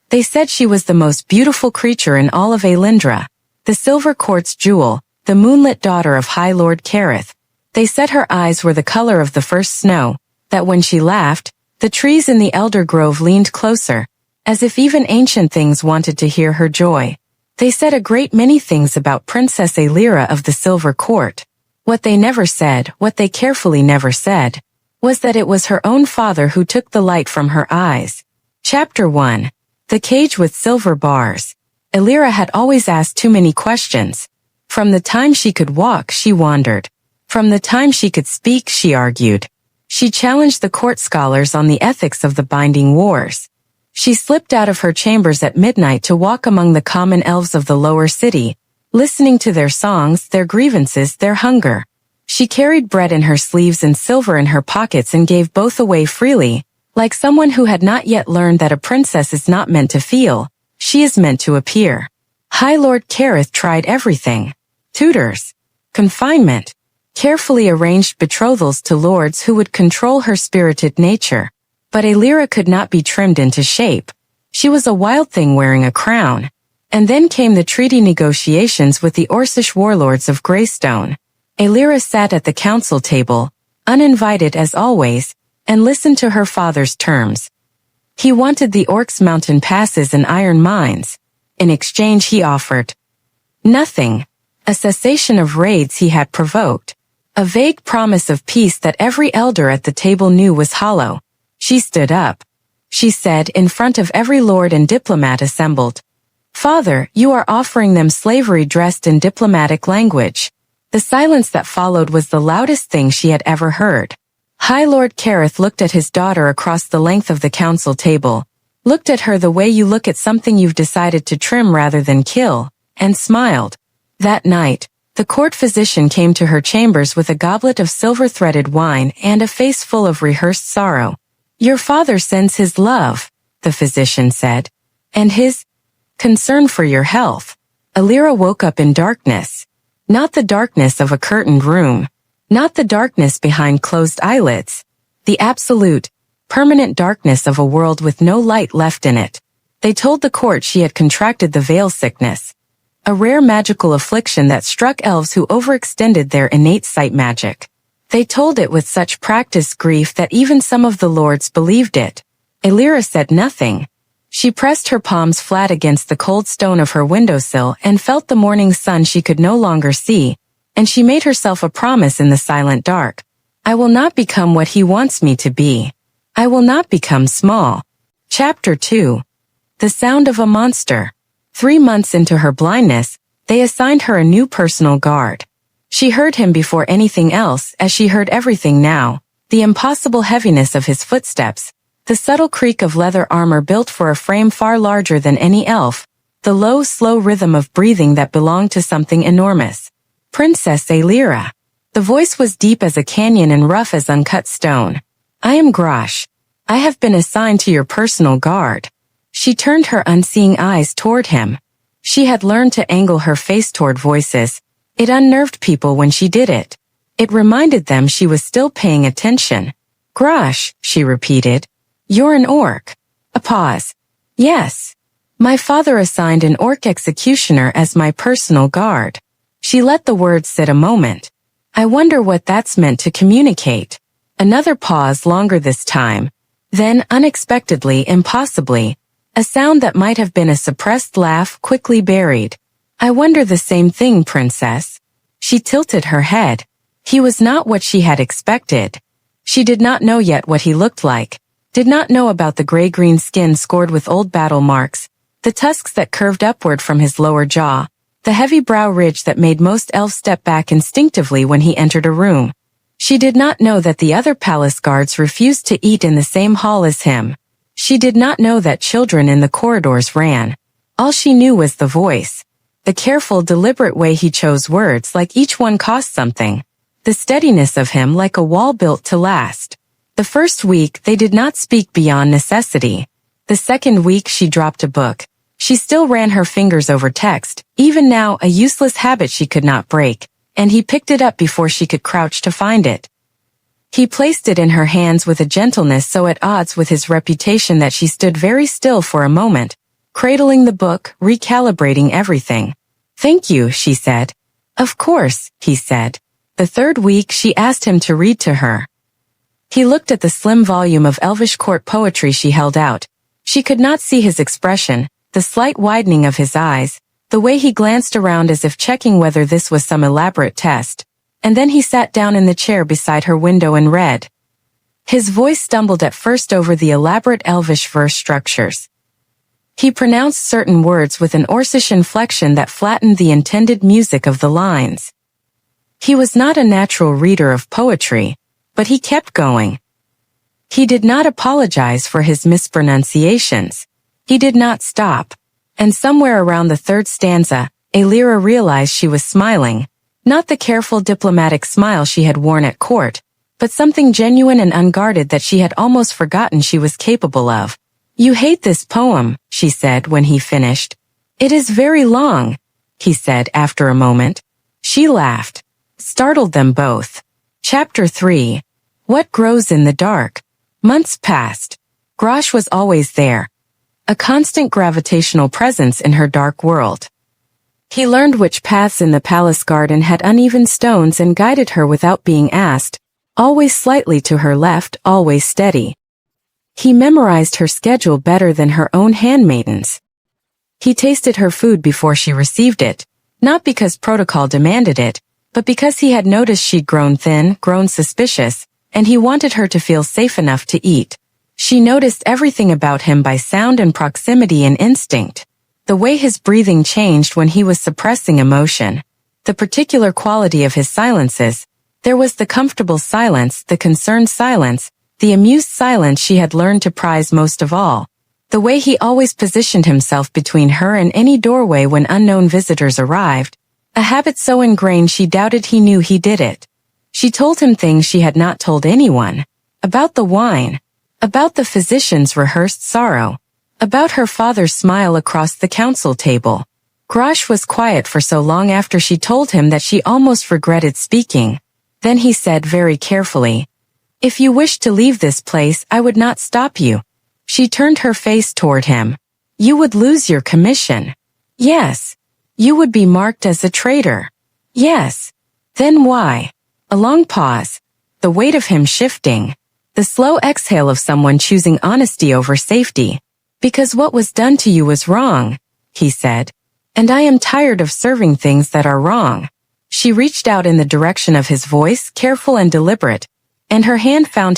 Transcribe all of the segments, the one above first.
They said she was the most beautiful creature in all of Alindra, the silver quartz jewel, the moonlit daughter of High Lord Kareth. They said her eyes were the color of the first snow, that when she laughed, the trees in the elder grove leaned closer, as if even ancient things wanted to hear her joy. They said a great many things about Princess Alira of the Silver Court. What they never said, what they carefully never said, was that it was her own father who took the light from her eyes. Chapter 1. The Cage with Silver Bars. Alira had always asked too many questions. From the time she could walk, she wandered. From the time she could speak, she argued. She challenged the court scholars on the ethics of the binding wars. She slipped out of her chambers at midnight to walk among the common elves of the lower city, listening to their songs, their grievances, their hunger. She carried bread in her sleeves and silver in her pockets and gave both away freely, like someone who had not yet learned that a princess is not meant to feel, she is meant to appear. High Lord Kareth tried everything. Tutors. Confinement. Carefully arranged betrothals to lords who would control her spirited nature. But Alira could not be trimmed into shape. She was a wild thing wearing a crown. And then came the treaty negotiations with the Orcish warlords of Greystone. Alira sat at the council table, uninvited as always, and listened to her father's terms. He wanted the Orcs' mountain passes and iron mines. In exchange he offered nothing. A cessation of raids he had provoked. A vague promise of peace that every elder at the table knew was hollow. She stood up. She said in front of every lord and diplomat assembled, "Father, you are offering them slavery dressed in diplomatic language." The silence that followed was the loudest thing she had ever heard. High Lord Kareth looked at his daughter across the length of the council table, looked at her the way you look at something you've decided to trim rather than kill, and smiled. That night, the court physician came to her chambers with a goblet of silver-threaded wine and a face full of rehearsed sorrow. "Your father sends his love," the physician said, "and his concern for your health." Alira woke up in darkness. Not the darkness of a curtained room. Not the darkness behind closed eyelids. The absolute, permanent darkness of a world with no light left in it. They told the court she had contracted the veil sickness. A rare magical affliction that struck elves who overextended their innate sight magic. They told it with such practiced grief that even some of the lords believed it. Alira said nothing. She pressed her palms flat against the cold stone of her windowsill and felt the morning sun she could no longer see, and she made herself a promise in the silent dark. "I will not become what he wants me to be. I will not become small." Chapter 2. The Sound of a Monster. 3 months into her blindness, they assigned her a new personal guard. She heard him before anything else, as she heard everything now, the impossible heaviness of his footsteps, the subtle creak of leather armor built for a frame far larger than any elf, the low, slow rhythm of breathing that belonged to something enormous. Princess Alira. The voice was deep as a canyon and rough as uncut stone. "I am Grosh. I have been assigned to your personal guard." She turned her unseeing eyes toward him. She had learned to angle her face toward voices. It unnerved people when she did it. It reminded them she was still paying attention. "Grosh," she repeated. "You're an orc." A pause. "Yes. My father assigned an orc executioner as my personal guard." She let the words sit a moment. "I wonder what that's meant to communicate." Another pause, longer this time. Then, unexpectedly, impossibly, a sound that might have been a suppressed laugh quickly buried. "I wonder the same thing, Princess." She tilted her head. He was not what she had expected. She did not know yet what he looked like. Did not know about the gray-green skin scored with old battle marks, the tusks that curved upward from his lower jaw, the heavy brow ridge that made most elves step back instinctively when he entered a room. She did not know that the other palace guards refused to eat in the same hall as him. She did not know that children in the corridors ran. All she knew was the voice. The careful, deliberate way he chose words like each one cost something. The steadiness of him like a wall built to last. The first week, they did not speak beyond necessity. The second week, she dropped a book. She still ran her fingers over text, even now a useless habit she could not break, and he picked it up before she could crouch to find it. He placed it in her hands with a gentleness so at odds with his reputation that she stood very still for a moment, cradling the book, recalibrating everything. "Thank you," she said. "Of course," he said. The third week she asked him to read to her. He looked at the slim volume of Elvish court poetry she held out. She could not see his expression, the slight widening of his eyes, the way he glanced around as if checking whether this was some elaborate test. And then he sat down in the chair beside her window and read. His voice stumbled at first over the elaborate Elvish verse structures. He pronounced certain words with an Orcish inflection that flattened the intended music of the lines. He was not a natural reader of poetry, but he kept going. He did not apologize for his mispronunciations. He did not stop. And somewhere around the third stanza, Aelira realized she was smiling, not the careful diplomatic smile she had worn at court, but something genuine and unguarded that she had almost forgotten she was capable of. "You hate this poem," she said when he finished. "It is very long," he said after a moment. She laughed. Startled them both. Chapter 3. What Grows in the Dark. Months passed. Grosh was always there. A constant gravitational presence in her dark world. He learned which paths in the palace garden had uneven stones and guided her without being asked, always slightly to her left, always steady. He memorized her schedule better than her own handmaidens. He tasted her food before she received it, not because protocol demanded it, but because he had noticed she'd grown thin, grown suspicious, and he wanted her to feel safe enough to eat. She noticed everything about him by sound and proximity and instinct. The way his breathing changed when he was suppressing emotion. The particular quality of his silences. There was the comfortable silence, the concerned silence, the amused silence she had learned to prize most of all. The way he always positioned himself between her and any doorway when unknown visitors arrived. A habit so ingrained she doubted he knew he did it. She told him things she had not told anyone. About the wine. About the physician's rehearsed sorrow. About her father's smile across the council table. Grosh was quiet for so long after she told him that she almost regretted speaking. Then he said very carefully, "If you wish to leave this place, I would not stop you." She turned her face toward him. "You would lose your commission." "Yes." "You would be marked as a traitor." "Yes." "Then why?" A long pause. The weight of him shifting. The slow exhale of someone choosing honesty over safety. "Because what was done to you was wrong," he said. "And I am tired of serving things that are wrong." She reached out in the direction of his voice, careful and deliberate, and her hand found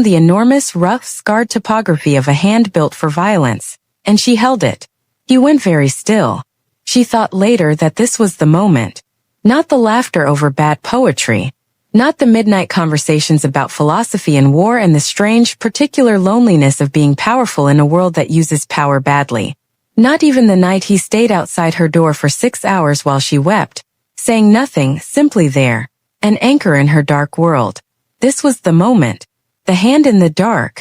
the enormous, rough, scarred topography of a hand built for violence, and she held it. He went very still. She thought later that this was the moment. Not the laughter over bad poetry. Not the midnight conversations about philosophy and war and the strange, particular loneliness of being powerful in a world that uses power badly. Not even the night he stayed outside her door for 6 hours while she wept, saying nothing, simply there, an anchor in her dark world. This was the moment. The hand in the dark.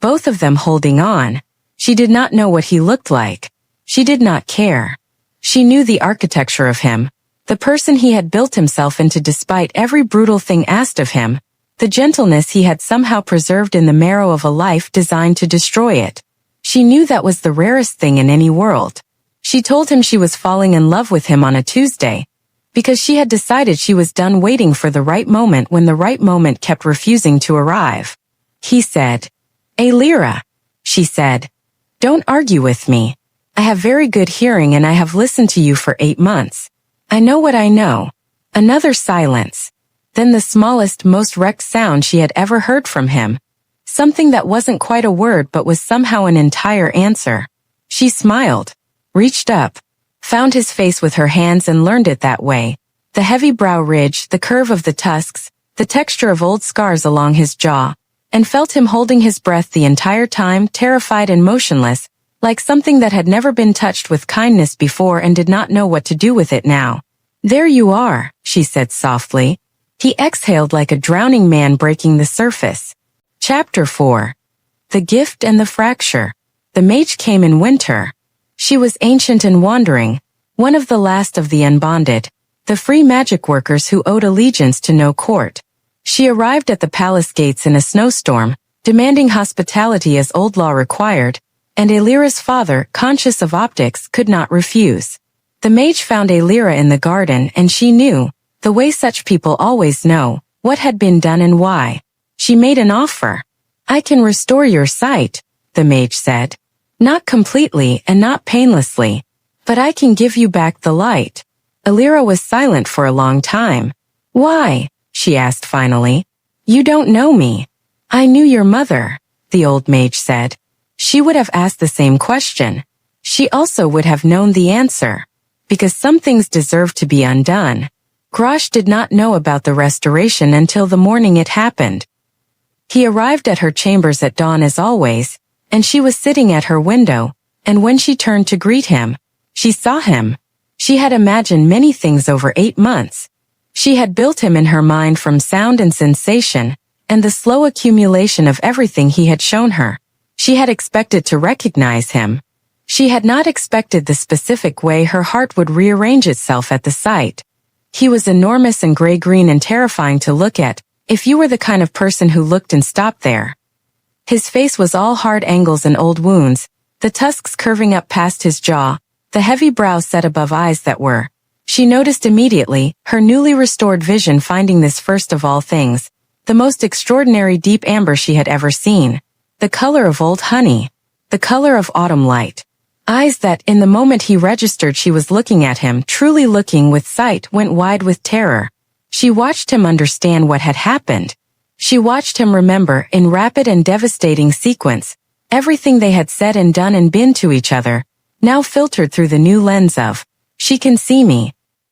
Both of them holding on. She did not know what he looked like. She did not care. She knew the architecture of him, the person he had built himself into despite every brutal thing asked of him, the gentleness he had somehow preserved in the marrow of a life designed to destroy it. She knew that was the rarest thing in any world. She told him she was falling in love with him on a Tuesday, because she had decided she was done waiting for the right moment when the right moment kept refusing to arrive. He said, "Aelira," she said, "don't argue with me. I have very good hearing and I have listened to you for 8 months. I know what I know." Another silence. Then the smallest, most wrecked sound she had ever heard from him. Something that wasn't quite a word but was somehow an entire answer. She smiled, reached up, found his face with her hands and learned it that way. The heavy brow ridge, the curve of the tusks, the texture of old scars along his jaw, and felt him holding his breath the entire time, terrified and motionless, like something that had never been touched with kindness before and did not know what to do with it now. "There you are," she said softly. He exhaled like a drowning man breaking the surface. Chapter 4. The Gift and the Fracture. The mage came in winter. She was ancient and wandering, one of the last of the unbonded, the free magic workers who owed allegiance to no court. She arrived at the palace gates in a snowstorm, demanding hospitality as old law required, and Elira's father, conscious of optics, could not refuse. The mage found Elira in the garden and she knew, the way such people always know, what had been done and why. She made an offer. "I can restore your sight," the mage said. "Not completely and not painlessly, but I can give you back the light." Elira was silent for a long time. "Why?" she asked finally. "You don't know me." "I knew your mother," the old mage said. She would have asked the same question. She also would have known the answer. Because some things deserve to be undone. Grosh did not know about the restoration until the morning it happened. He arrived at her chambers at dawn as always, and she was sitting at her window, and when she turned to greet him, she saw him. She had imagined many things over 8 months. She had built him in her mind from sound and sensation, and the slow accumulation of everything he had shown her. She had expected to recognize him. She had not expected the specific way her heart would rearrange itself at the sight. He was enormous and gray-green and terrifying to look at, if you were the kind of person who looked and stopped there. His face was all hard angles and old wounds, the tusks curving up past his jaw, the heavy brows set above eyes that were. She noticed immediately, her newly restored vision finding this first of all things, the most extraordinary deep amber she had ever seen. The color of old honey. The color of autumn light. Eyes that, in the moment he registered she was looking at him, truly looking with sight, went wide with terror. She watched him understand what had happened. She watched him remember, in rapid and devastating sequence, everything they had said and done and been to each other, now filtered through the new lens of, "She can see me."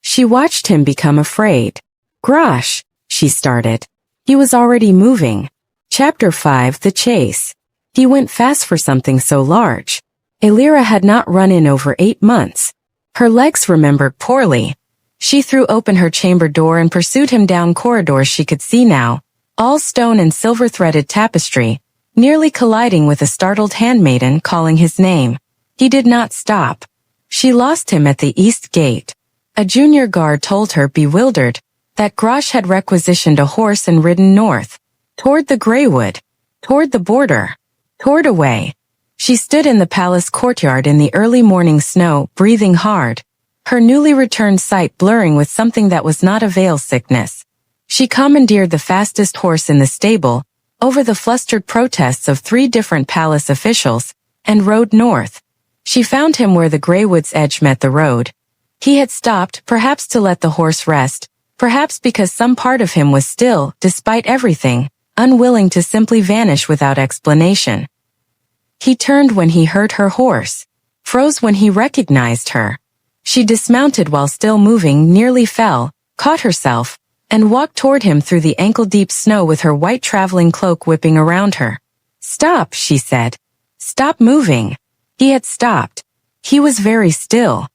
She watched him become afraid. "Grosh," she started. He was already moving. Chapter 5: The Chase. He went fast for something so large. Elira had not run in over 8 months. Her legs remembered poorly. She threw open her chamber door and pursued him down corridors she could see now, all stone and silver-threaded tapestry, nearly colliding with a startled handmaiden calling his name. He did not stop. She lost him at the east gate. A junior guard told her, bewildered, that Grosh had requisitioned a horse and ridden north, toward the Greywood, toward the border, toward away. She stood in the palace courtyard in the early morning snow, breathing hard, her newly returned sight blurring with something that was not a veil sickness. She commandeered the fastest horse in the stable, over the flustered protests of 3 different palace officials, and rode north. She found him where the Greywood's edge met the road. He had stopped, perhaps to let the horse rest, perhaps because some part of him was still, despite everything, unwilling to simply vanish without explanation. He turned when he heard her horse, froze when he recognized her. She dismounted while still moving, nearly fell, caught herself, and walked toward him through the ankle-deep snow with her white traveling cloak whipping around her. "Stop," she said. "Stop moving." He had stopped. He was very still.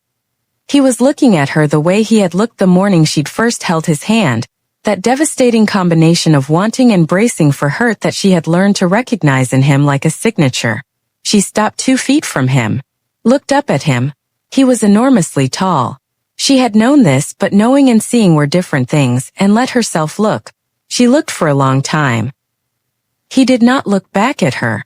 He was looking at her the way he had looked the morning she'd first held his hand, that devastating combination of wanting and bracing for hurt that she had learned to recognize in him like a signature. She stopped 2 feet from him, looked up at him. He was enormously tall. She had known this, but knowing and seeing were different things, and let herself look. She looked for a long time. He did not look back at her.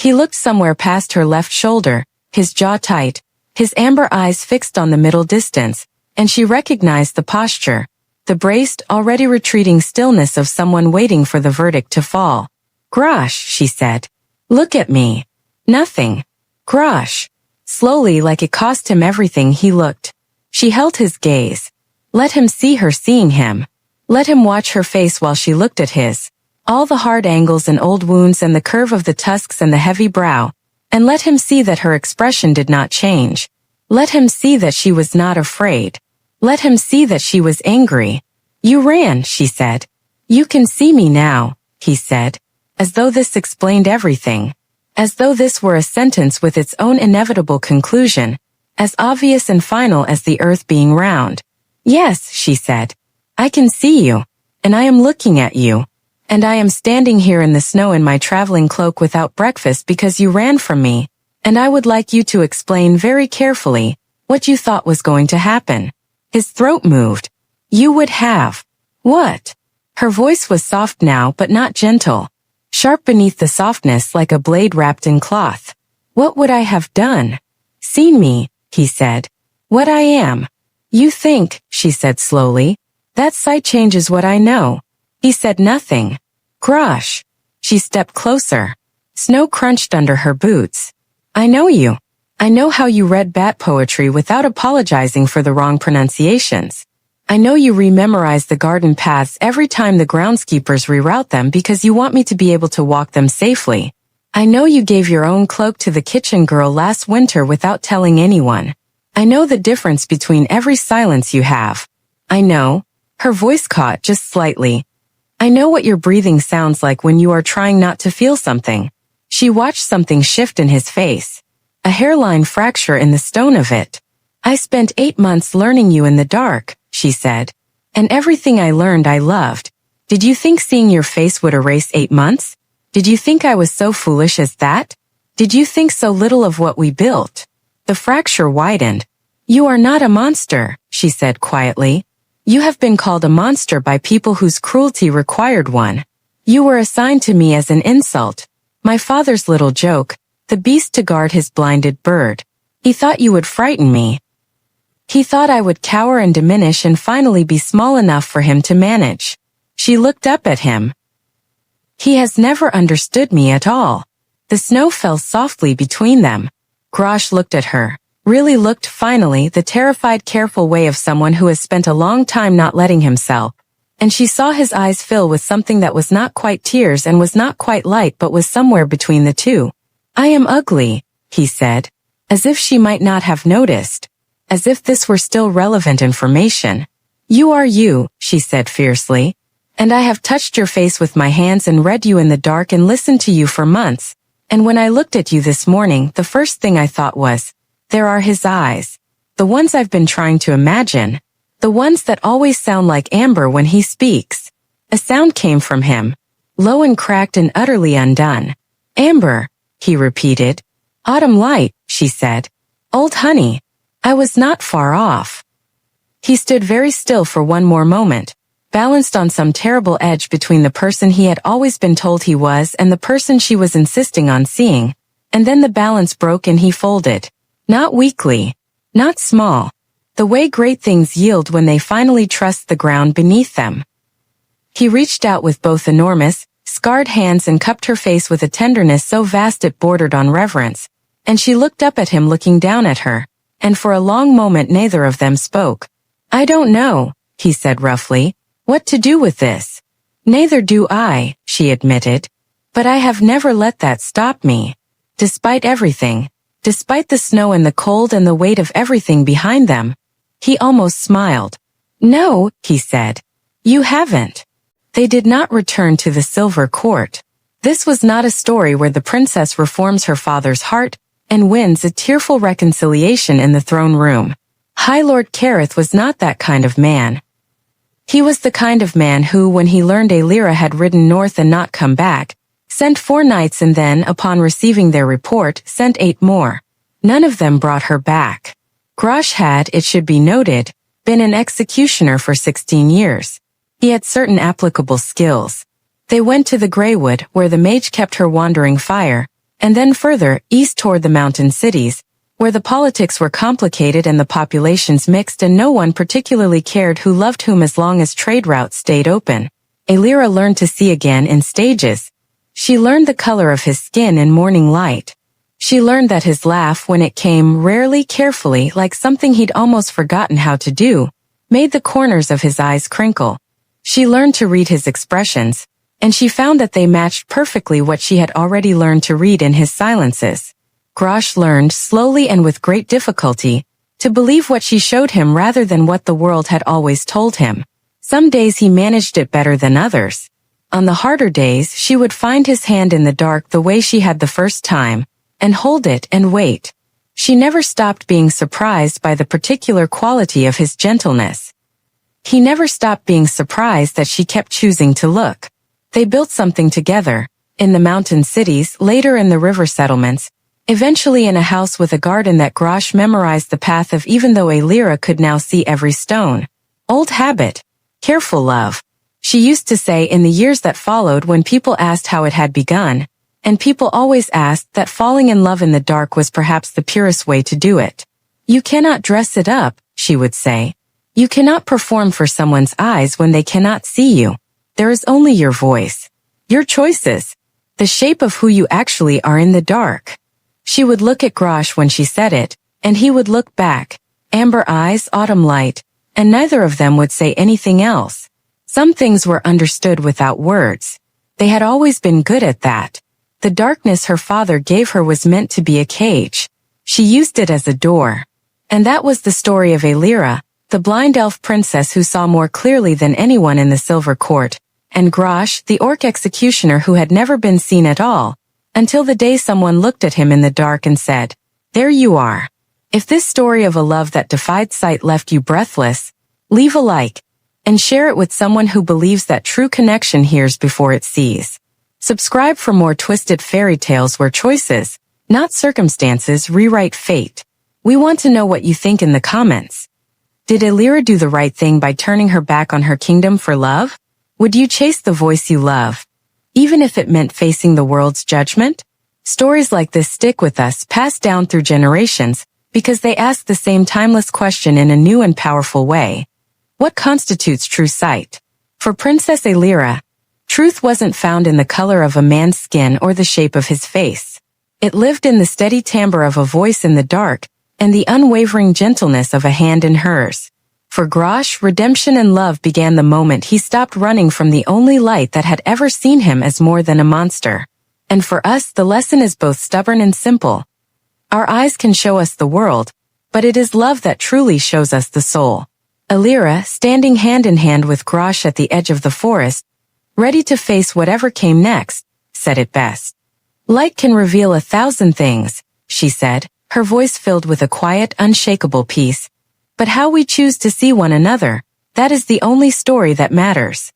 He looked somewhere past her left shoulder, his jaw tight, his amber eyes fixed on the middle distance, and she recognized the posture, the braced, already retreating stillness of someone waiting for the verdict to fall. "Grosh," she said. "Look at me." "Nothing." "Grosh." Slowly, like it cost him everything, he looked. She held his gaze. Let him see her seeing him. Let him watch her face while she looked at his. All the hard angles and old wounds and the curve of the tusks and the heavy brow. And let him see that her expression did not change. Let him see that she was not afraid. Let him see that she was angry. "You ran," she said. "You can see me now," he said. As though this explained everything. As though this were a sentence with its own inevitable conclusion, as obvious and final as the earth being round. "Yes," she said. "I can see you. And I am looking at you. And I am standing here in the snow in my traveling cloak without breakfast because you ran from me. And I would like you to explain very carefully what you thought was going to happen." His throat moved. "You would have." "What?" Her voice was soft now but not gentle. Sharp beneath the softness like a blade wrapped in cloth. What would I have done? Seen me, he said. What I am. You think, she said slowly. That sight changes what I know. He said nothing. Grosh. She stepped closer. Snow crunched under her boots. I know you. I know how you read bat poetry without apologizing for the wrong pronunciations. I know you rememorize the garden paths every time the groundskeepers reroute them because you want me to be able to walk them safely. I know you gave your own cloak to the kitchen girl last winter without telling anyone. I know the difference between every silence you have. I know. Her voice caught just slightly. I know what your breathing sounds like when you are trying not to feel something. She watched something shift in his face. A hairline fracture in the stone of it. I spent 8 months learning you in the dark, she said. And everything I learned I loved. Did you think seeing your face would erase 8 months? Did you think I was so foolish as that? Did you think so little of what we built? The fracture widened. You are not a monster, she said quietly. You have been called a monster by people whose cruelty required one. You were assigned to me as an insult. My father's little joke, the beast to guard his blinded bird. He thought you would frighten me. He thought I would cower and diminish and finally be small enough for him to manage. She looked up at him. He has never understood me at all. The snow fell softly between them. Grosh looked at her. Really looked finally the terrified careful way of someone who has spent a long time not letting himself. And she saw his eyes fill with something that was not quite tears and was not quite light but was somewhere between the two. I am ugly, he said. As if she might not have noticed. As if this were still relevant information. You are you, she said fiercely. And I have touched your face with my hands and read you in the dark and listened to you for months. And when I looked at you this morning, the first thing I thought was, there are his eyes. The ones I've been trying to imagine. The ones that always sound like amber when he speaks. A sound came from him. Low and cracked and utterly undone. Amber, he repeated. Autumn light, she said. Old honey. I was not far off. He stood very still for one more moment, balanced on some terrible edge between the person he had always been told he was and the person she was insisting on seeing, and then the balance broke and he folded. Not weakly. Not small. The way great things yield when they finally trust the ground beneath them. He reached out with both enormous, scarred hands and cupped her face with a tenderness so vast it bordered on reverence, and she looked up at him looking down at her, and for a long moment neither of them spoke. I don't know, he said roughly, what to do with this. Neither do I, she admitted. But I have never let that stop me. Despite everything. Despite the snow and the cold and the weight of everything behind them. He almost smiled. No, he said. You haven't. They did not return to the Silver Court. This was not a story where the princess reforms her father's heart and wins a tearful reconciliation in the throne room. High Lord Carith was not that kind of man. He was the kind of man who, when he learned Aelira had ridden north and not come back, sent 4 knights and then, upon receiving their report, sent 8 more. None of them brought her back. Grosh had, it should be noted, been an executioner for 16 years. He had certain applicable skills. They went to the Greywood, where the mage kept her wandering fire, and then further, east toward the mountain cities, where the politics were complicated and the populations mixed and no one particularly cared who loved whom as long as trade routes stayed open. Aelira learned to see again in stages. She learned the color of his skin in morning light. She learned that his laugh, when it came rarely carefully like something he'd almost forgotten how to do, made the corners of his eyes crinkle. She learned to read his expressions, and she found that they matched perfectly what she had already learned to read in his silences. Grosh learned, slowly and with great difficulty, to believe what she showed him rather than what the world had always told him. Some days he managed it better than others. On the harder days she would find his hand in the dark the way she had the first time, and hold it and wait. She never stopped being surprised by the particular quality of his gentleness. He never stopped being surprised that she kept choosing to look. They built something together, in the mountain cities, later in the river settlements, eventually in a house with a garden that Grosh memorized the path of even though Aelira could now see every stone. Old habit. Careful love. She used to say in the years that followed when people asked how it had begun, and people always asked that falling in love in the dark was perhaps the purest way to do it. You cannot dress it up, she would say. You cannot perform for someone's eyes when they cannot see you. There is only your voice, your choices, the shape of who you actually are in the dark. She would look at Grosh when she said it, and he would look back, amber eyes, autumn light, and neither of them would say anything else. Some things were understood without words. They had always been good at that. The darkness her father gave her was meant to be a cage. She used it as a door. And that was the story of Alira, the blind elf princess who saw more clearly than anyone in the Silver Court, and Grosh, the orc executioner who had never been seen at all, until the day someone looked at him in the dark and said, "There you are." If this story of a love that defied sight left you breathless, leave a like, and share it with someone who believes that true connection hears before it sees. Subscribe for more twisted fairy tales where choices, not circumstances, rewrite fate. We want to know what you think in the comments. Did Alira do the right thing by turning her back on her kingdom for love? Would you chase the voice you love, even if it meant facing the world's judgment? Stories like this stick with us, passed down through generations, because they ask the same timeless question in a new and powerful way. What constitutes true sight? For Princess Alira, truth wasn't found in the color of a man's skin or the shape of his face. It lived in the steady timbre of a voice in the dark, and the unwavering gentleness of a hand in hers. For Grosh, redemption and love began the moment he stopped running from the only light that had ever seen him as more than a monster. And for us, the lesson is both stubborn and simple. Our eyes can show us the world, but it is love that truly shows us the soul. Alira, standing hand in hand with Grosh at the edge of the forest, ready to face whatever came next, said it best. Light can reveal 1,000 things, she said, her voice filled with a quiet, unshakable peace. But how we choose to see one another, that is the only story that matters.